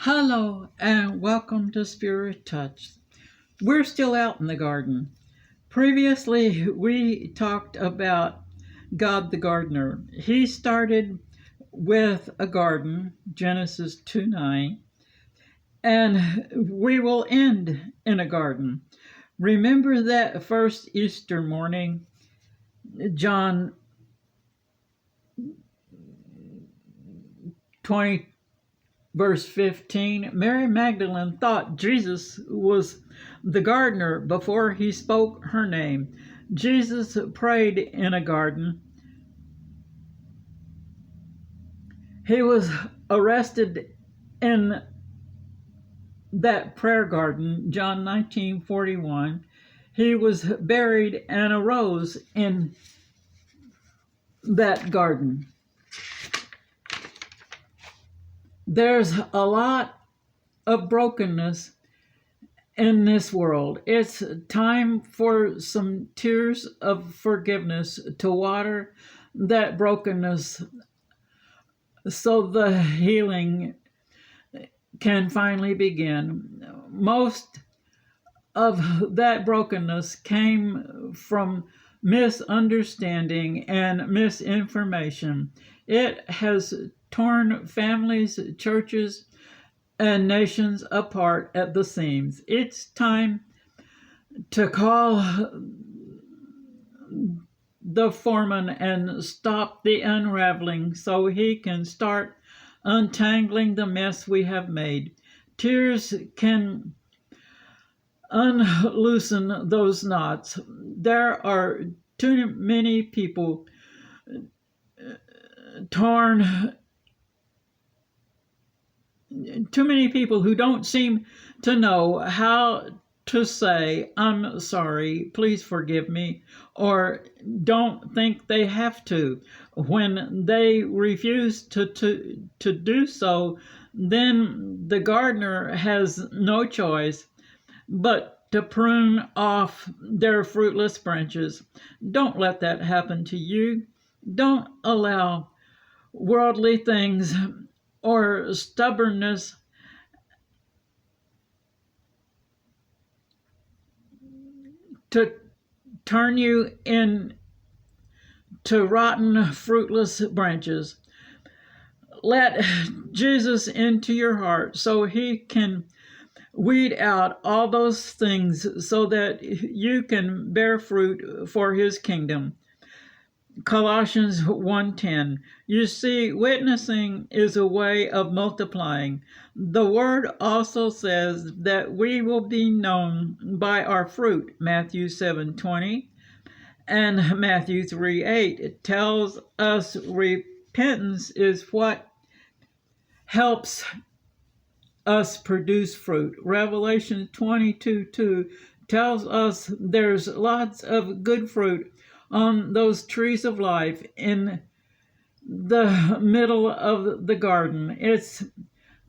Hello and welcome to Spirit Touch. We're still out in the garden. Previously, we talked about God the gardener. He started with a garden, Genesis 2:9, and we will end in a garden. Remember that first Easter morning, John 20, verse 15, Mary Magdalene thought Jesus was the gardener before he spoke her name. Jesus prayed in a garden. He was arrested in that prayer garden, John 19:41. He was buried and arose in that garden. There's a lot of brokenness in this world. It's time for some tears of forgiveness to water that brokenness so the healing can finally begin. Most of that brokenness came from misunderstanding and misinformation. It has torn families, churches, and nations apart at the seams. It's time to call the foreman and stop the unraveling so he can start untangling the mess we have made. Tears can unloosen those knots. There are too many people torn, too many people who don't seem to know how to say, I'm sorry, please forgive me, or don't think they have to. When they refuse to do so, then the gardener has no choice but to prune off their fruitless branches. Don't let that happen to you. Don't allow worldly things or stubbornness to turn you into rotten, fruitless branches. Let Jesus into your heart so he can weed out all those things so that you can bear fruit for his kingdom. Colossians 1:10. You see, witnessing is a way of multiplying. The word also says that we will be known by our fruit. Matthew 7:20 and Matthew 3:8. It tells us repentance is what helps us produce fruit. Revelation 22:2 tells us there's lots of good fruit on those trees of life in the middle of the garden. It's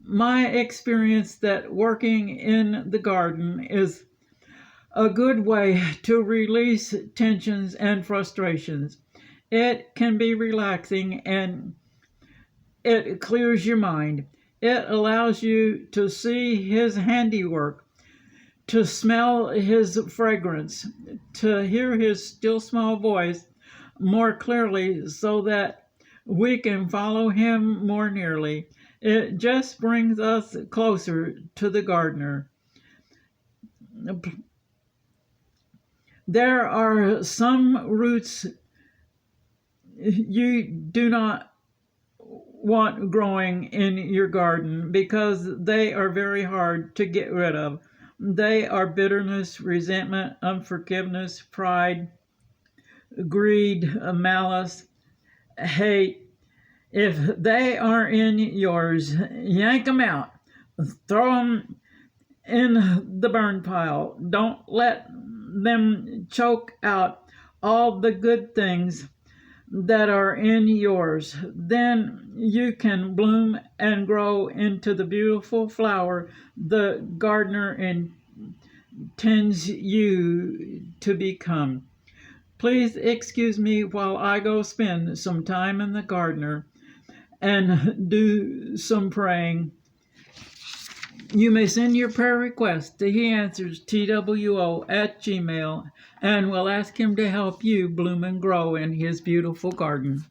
my experience that working in the garden is a good way to release tensions and frustrations. It can be relaxing and it clears your mind. It allows you to see his handiwork, to smell his fragrance, to hear his still small voice more clearly so that we can follow him more nearly. It just brings us closer to the gardener. There are some roots you do not want growing in your garden because they are very hard to get rid of. They are bitterness, resentment, unforgiveness, pride, greed, malice, hate. If they are in yours, yank them out. Throw them in the burn pile. Don't let them choke out all the good things that are in yours. Then you can bloom and grow into the beautiful flower the gardener intends you to become. Please excuse me while I go spend some time in the gardener and do some praying. You may send your prayer request to heanswerstwo@gmail, and we'll ask him to help you bloom and grow in his beautiful garden.